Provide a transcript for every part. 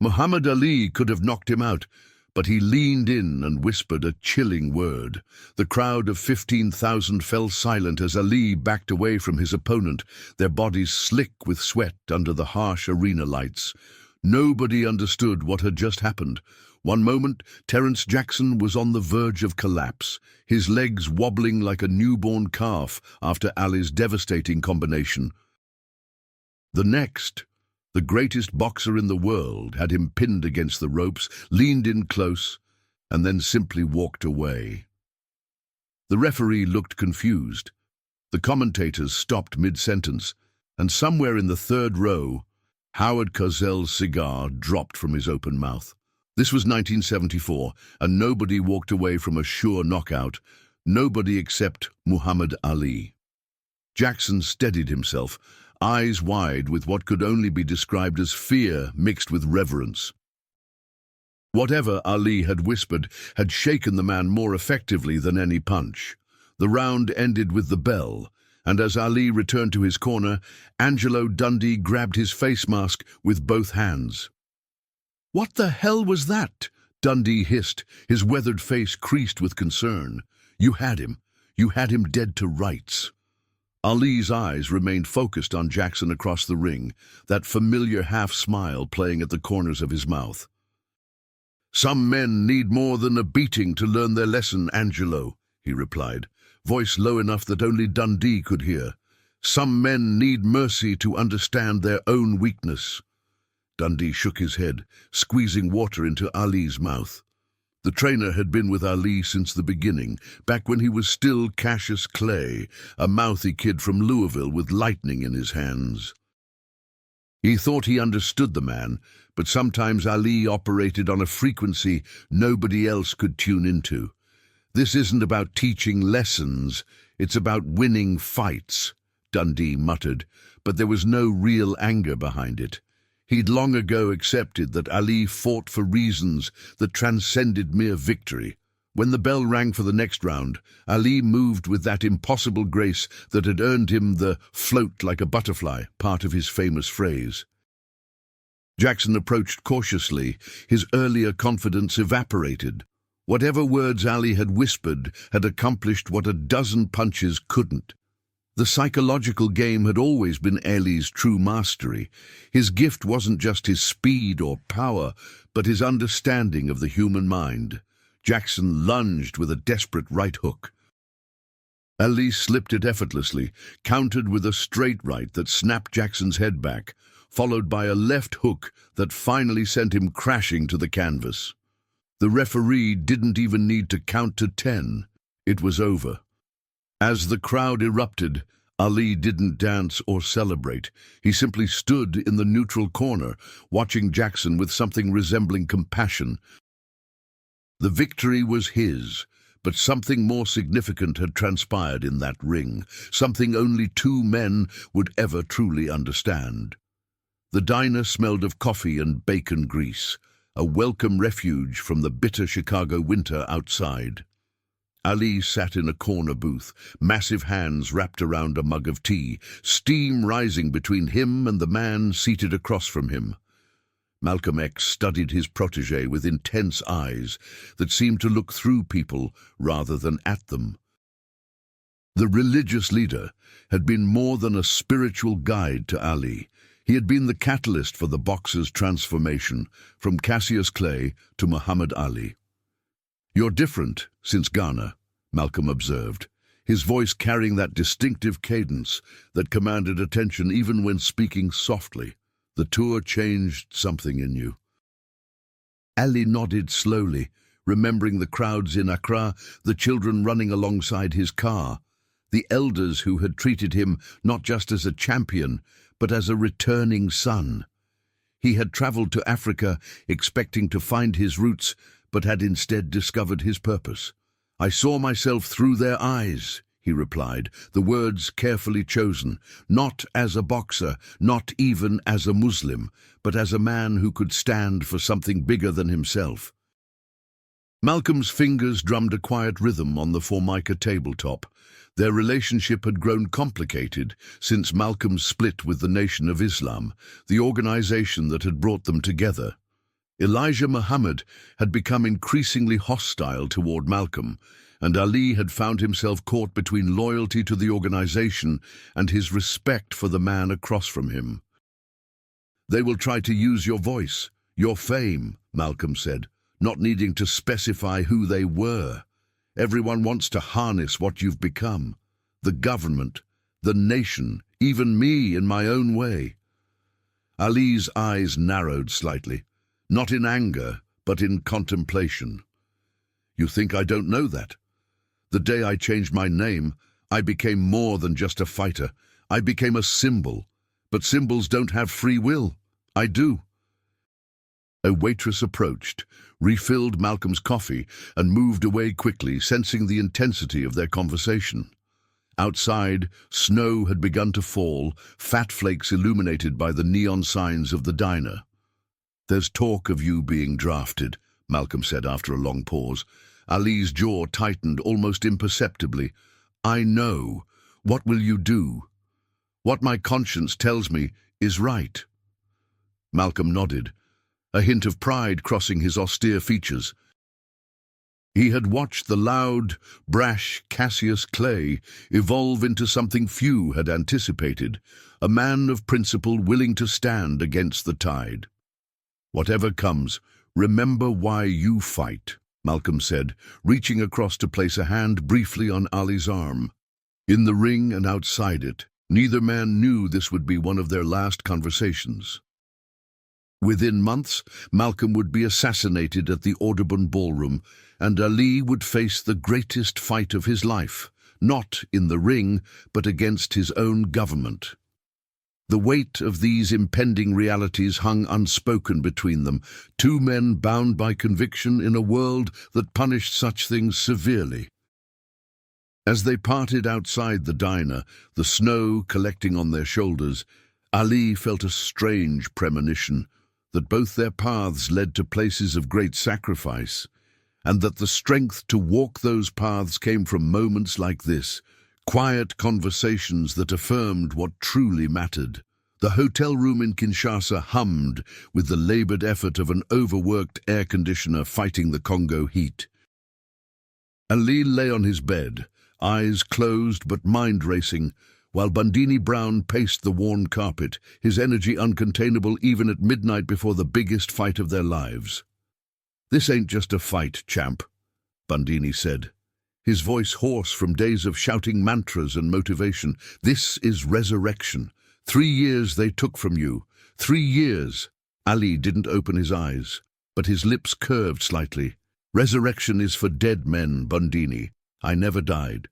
Muhammad Ali could have knocked him out, but he leaned in and whispered a chilling word. The crowd of 15,000 fell silent as Ali backed away from his opponent, their bodies slick with sweat under the harsh arena lights. Nobody understood what had just happened. One moment, Terence Jackson was on the verge of collapse, his legs wobbling like a newborn calf after Ali's devastating combination. The next, the greatest boxer in the world had him pinned against the ropes, leaned in close, and then simply walked away. The referee looked confused. The commentators stopped mid-sentence, and somewhere in the third row, Howard Cosell's cigar dropped from his open mouth. This was 1974, and nobody walked away from a sure knockout, nobody except Muhammad Ali. Jackson steadied himself, eyes wide with what could only be described as fear mixed with reverence. Whatever Ali had whispered had shaken the man more effectively than any punch. The round ended with the bell, and as Ali returned to his corner, Angelo Dundee grabbed his face mask with both hands. "What the hell was that?" Dundee hissed, his weathered face creased with concern. "You had him. You had him dead to rights." Ali's eyes remained focused on Jackson across the ring, that familiar half-smile playing at the corners of his mouth. "Some men need more than a beating to learn their lesson, Angelo," he replied, voice low enough that only Dundee could hear. "Some men need mercy to understand their own weakness." Dundee shook his head, squeezing water into Ali's mouth. The trainer had been with Ali since the beginning, back when he was still Cassius Clay, a mouthy kid from Louisville with lightning in his hands. He thought he understood the man, but sometimes Ali operated on a frequency nobody else could tune into. "This isn't about teaching lessons, it's about winning fights," Dundee muttered, but there was no real anger behind it. He'd long ago accepted that Ali fought for reasons that transcended mere victory. When the bell rang for the next round, Ali moved with that impossible grace that had earned him the "float like a butterfly" part of his famous phrase. Jackson approached cautiously, his earlier confidence evaporated. Whatever words Ali had whispered had accomplished what a dozen punches couldn't. The psychological game had always been Ali's true mastery. His gift wasn't just his speed or power, but his understanding of the human mind. Jackson lunged with a desperate right hook. Ali slipped it effortlessly, countered with a straight right that snapped Jackson's head back, followed by a left hook that finally sent him crashing to the canvas. The referee didn't even need to count to 10. It was over. As the crowd erupted, Ali didn't dance or celebrate. He simply stood in the neutral corner, watching Jackson with something resembling compassion. The victory was his, but something more significant had transpired in that ring, something only two men would ever truly understand. The diner smelled of coffee and bacon grease, a welcome refuge from the bitter Chicago winter outside. Ali sat in a corner booth, massive hands wrapped around a mug of tea, steam rising between him and the man seated across from him. Malcolm X studied his protégé with intense eyes that seemed to look through people rather than at them. The religious leader had been more than a spiritual guide to Ali. He had been the catalyst for the boxer's transformation, from Cassius Clay to Muhammad Ali. "You're different since Ghana," Malcolm observed, his voice carrying that distinctive cadence that commanded attention even when speaking softly. "The tour changed something in you." Ali nodded slowly, remembering the crowds in Accra, the children running alongside his car, the elders who had treated him not just as a champion, but as a returning son. He had traveled to Africa expecting to find his roots, but had instead discovered his purpose. "I saw myself through their eyes," he replied, the words carefully chosen, not as a boxer, not even as a Muslim, but as a man who could stand for something bigger than himself. Malcolm's fingers drummed a quiet rhythm on the Formica tabletop. Their relationship had grown complicated since Malcolm's split with the Nation of Islam, the organization that had brought them together. Elijah Muhammad had become increasingly hostile toward Malcolm, and Ali had found himself caught between loyalty to the organization and his respect for the man across from him. "They will try to use your voice, your fame," Malcolm said, not needing to specify who they were. "Everyone wants to harness what you've become. The government, the nation, even me in my own way." Ali's eyes narrowed slightly, not in anger, but in contemplation. "You think I don't know that? The day I changed my name, I became more than just a fighter. I became a symbol. But symbols don't have free will. I do." A waitress approached, refilled Malcolm's coffee, and moved away quickly, sensing the intensity of their conversation. Outside, snow had begun to fall, fat flakes illuminated by the neon signs of the diner. "There's talk of you being drafted," Malcolm said after a long pause. Ali's jaw tightened almost imperceptibly. "I know. What will you do?" "What my conscience tells me is right." Malcolm nodded, a hint of pride crossing his austere features. He had watched the loud, brash Cassius Clay evolve into something few had anticipated, a man of principle willing to stand against the tide. "Whatever comes, remember why you fight," Malcolm said, reaching across to place a hand briefly on Ali's arm. In the ring and outside it, neither man knew this would be one of their last conversations. Within months, Malcolm would be assassinated at the Audubon Ballroom, and Ali would face the greatest fight of his life, not in the ring, but against his own government. The weight of these impending realities hung unspoken between them, two men bound by conviction in a world that punished such things severely. As they parted outside the diner, the snow collecting on their shoulders, Ali felt a strange premonition that both their paths led to places of great sacrifice, and that the strength to walk those paths came from moments like this, quiet conversations that affirmed what truly mattered. The hotel room in Kinshasa hummed with the labored effort of an overworked air conditioner fighting the Congo heat. Ali lay on his bed, eyes closed but mind racing, while Bundini Brown paced the worn carpet, his energy uncontainable even at midnight before the biggest fight of their lives. "This ain't just a fight, champ," Bundini said, his voice hoarse from days of shouting mantras and motivation. "This is resurrection. 3 years they took from you. 3 years." Ali didn't open his eyes, but his lips curved slightly. "Resurrection is for dead men, Bundini. I never died."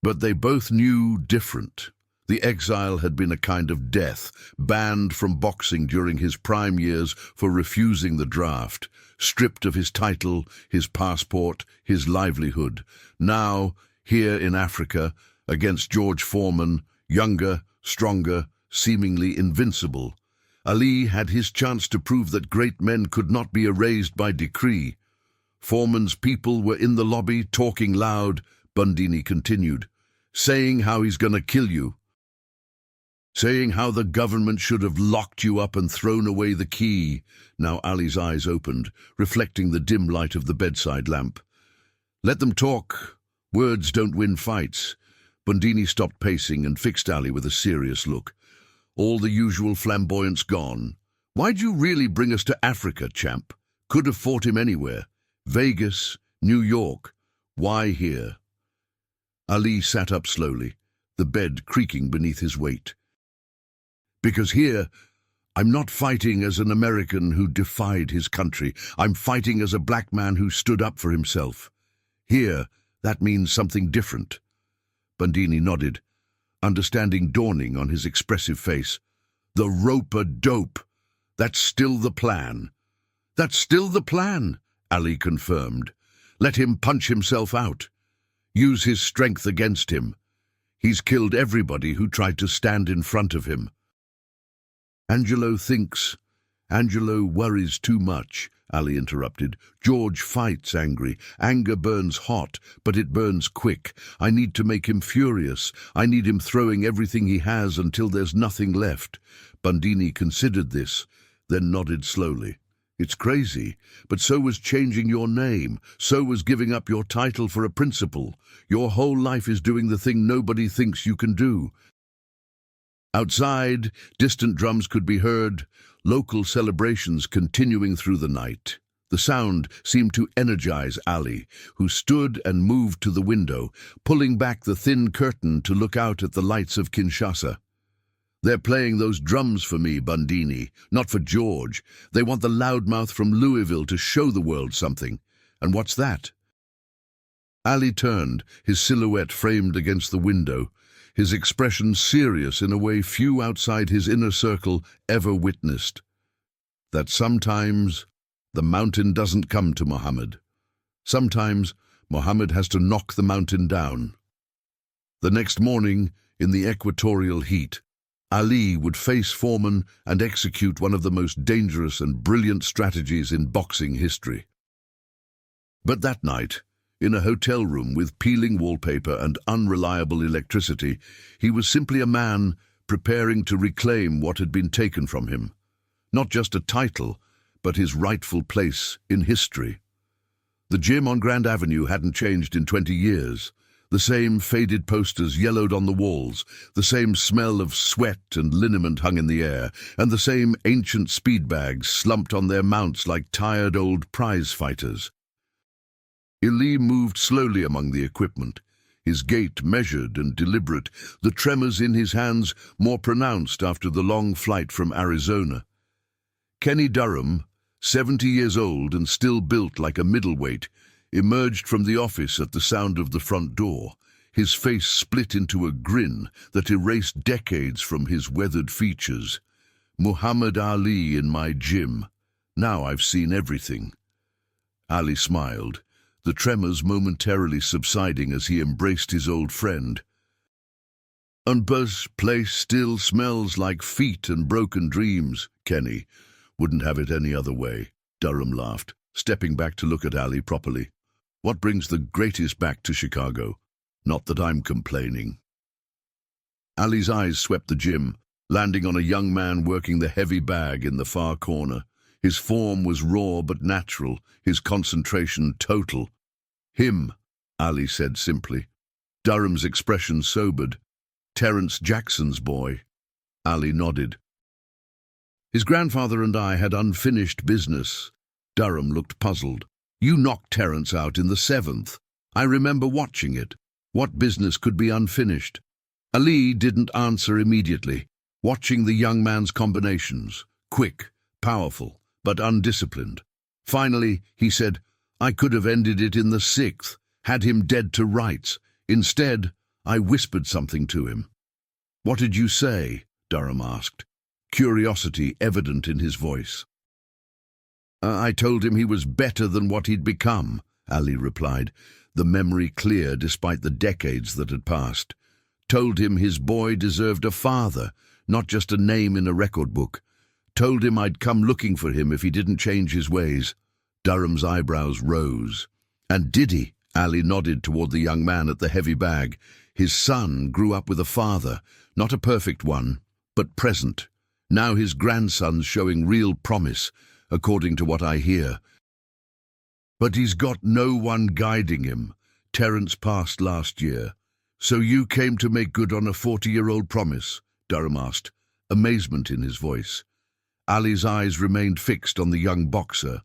But they both knew different. The exile had been a kind of death, banned from boxing during his prime years for refusing the draft, stripped of his title, his passport, his livelihood. Now, here in Africa, against George Foreman, younger, stronger, seemingly invincible, Ali had his chance to prove that great men could not be erased by decree. Foreman's people were in the lobby, talking loud. Bundini continued, "Saying how he's going to kill you. Saying how the government should have locked you up and thrown away the key." Now Ali's eyes opened, reflecting the dim light of the bedside lamp. "Let them talk. Words don't win fights." Bundini stopped pacing and fixed Ali with a serious look. "All the usual flamboyance gone. Why'd you really bring us to Africa, champ? Could have fought him anywhere. Vegas, New York. Why here?" Ali sat up slowly, the bed creaking beneath his weight. "Because here, I'm not fighting as an American who defied his country. I'm fighting as a black man who stood up for himself. Here, that means something different." Bundini nodded, understanding dawning on his expressive face. "The rope-a-dope. That's still the plan." "That's still the plan," Ali confirmed. "Let him punch himself out. Use his strength against him. He's killed everybody who tried to stand in front of him." Angelo worries too much," Ali interrupted. "George fights angry. Anger burns hot, but it burns quick. I need to make him furious. I need him throwing everything he has until there's nothing left." Bundini considered this, then nodded slowly. It's crazy, but so was changing your name, so was giving up your title for a principal. Your whole life is doing the thing nobody thinks you can do. Outside, distant drums could be heard, local celebrations continuing through the night. The sound seemed to energize Ali, who stood and moved to the window, pulling back the thin curtain to look out at the lights of Kinshasa. "They're playing those drums for me, Bundini, not for George. They want the loudmouth from Louisville to show the world something. And what's that?" Ali turned, his silhouette framed against the window, his expression serious in a way few outside his inner circle ever witnessed. That sometimes the mountain doesn't come to Mohammed. Sometimes Mohammed has to knock the mountain down. The next morning, in the equatorial heat, Ali would face Foreman and execute one of the most dangerous and brilliant strategies in boxing history. But that night, in a hotel room with peeling wallpaper and unreliable electricity, he was simply a man preparing to reclaim what had been taken from him. Not just a title, but his rightful place in history. The gym on Grand Avenue hadn't changed in 20 years. The same faded posters yellowed on the walls, the same smell of sweat and liniment hung in the air, and the same ancient speed bags slumped on their mounts like tired old prize fighters. Ali moved slowly among the equipment, his gait measured and deliberate, the tremors in his hands more pronounced after the long flight from Arizona. Kenny Durham, 70 years old and still built like a middleweight, emerged from the office at the sound of the front door, his face split into a grin that erased decades from his weathered features. "Muhammad Ali in my gym. Now I've seen everything." Ali smiled, the tremors momentarily subsiding as he embraced his old friend. "And this place still smells like feet and broken dreams, Kenny. Wouldn't have it any other way," Durham laughed, stepping back to look at Ali properly. "What brings the greatest back to Chicago? Not that I'm complaining." Ali's eyes swept the gym, landing on a young man working the heavy bag in the far corner. His form was raw but natural, his concentration total. "Him," Ali said simply. Durham's expression sobered. "Terrence Jackson's boy." Ali nodded. "His grandfather and I had unfinished business." Durham looked puzzled. "You knocked Terrence out in the 7th. I remember watching it. What business could be unfinished?" Ali didn't answer immediately, watching the young man's combinations. Quick, powerful, but undisciplined. Finally, he said, "I could have ended it in the 6th, had him dead to rights. Instead, I whispered something to him." "What did you say?" Durham asked, curiosity evident in his voice. "I told him he was better than what he'd become," Ali replied, the memory clear despite the decades that had passed. "Told him his boy deserved a father, not just a name in a record book. Told him I'd come looking for him if he didn't change his ways." Durham's eyebrows rose. "And did he?" Ali nodded toward the young man at the heavy bag. "His son grew up with a father, not a perfect one, but present. Now his grandson's showing real promise, according to what I hear. But he's got no one guiding him. Terrence passed last year. So you came to make good on a 40-year-old promise?" Durham asked, amazement in his voice. Ali's eyes remained fixed on the young boxer.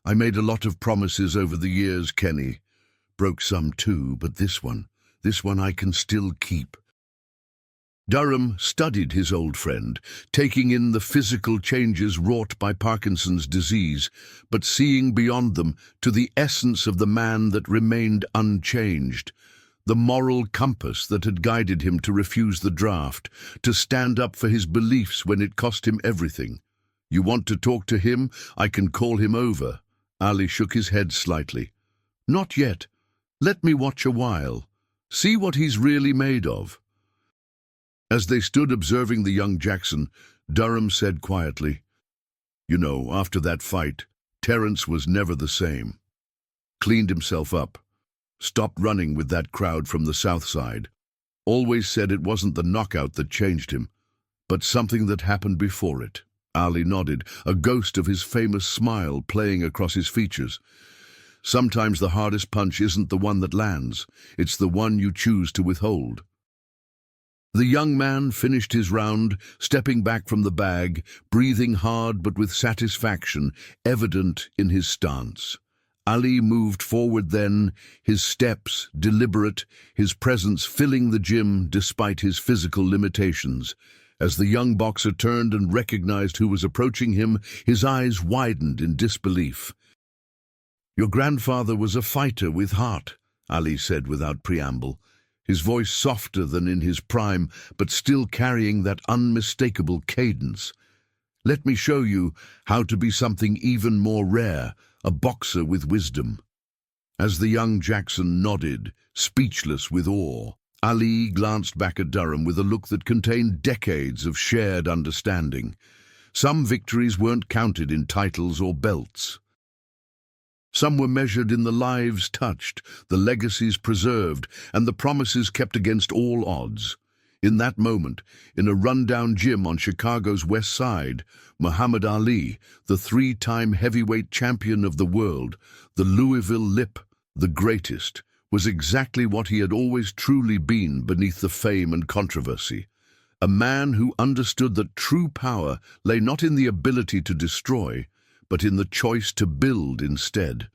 "I made a lot of promises over the years, Kenny. Broke some too, but this one I can still keep." Durham studied his old friend, taking in the physical changes wrought by Parkinson's disease, but seeing beyond them to the essence of the man that remained unchanged, the moral compass that had guided him to refuse the draft, to stand up for his beliefs when it cost him everything. "You want to talk to him? I can call him over." Ali shook his head slightly. "Not yet. Let me watch a while. See what he's really made of." As they stood observing the young Jackson, Durham said quietly, "You know, after that fight, Terrence was never the same. Cleaned himself up. Stopped running with that crowd from the south side. Always said it wasn't the knockout that changed him, but something that happened before it." Ali nodded, a ghost of his famous smile playing across his features. Sometimes the hardest punch isn't the one that lands, it's the one you choose to withhold. The young man finished his round, stepping back from the bag, breathing hard but with satisfaction evident in his stance. Ali moved forward then, his steps deliberate, his presence filling the gym despite his physical limitations. As the young boxer turned and recognized who was approaching him, his eyes widened in disbelief. "Your grandfather was a fighter with heart," Ali said without preamble, his voice softer than in his prime, but still carrying that unmistakable cadence. "Let me show you how to be something even more rare, a boxer with wisdom." As the young Jackson nodded, speechless with awe, Ali glanced back at Durham with a look that contained decades of shared understanding. Some victories weren't counted in titles or belts. Some were measured in the lives touched, the legacies preserved, and the promises kept against all odds. In that moment, in a rundown gym on Chicago's West Side, Muhammad Ali, the three-time heavyweight champion of the world, the Louisville Lip, the greatest, was exactly what he had always truly been beneath the fame and controversy. A man who understood that true power lay not in the ability to destroy, but in the choice to build instead.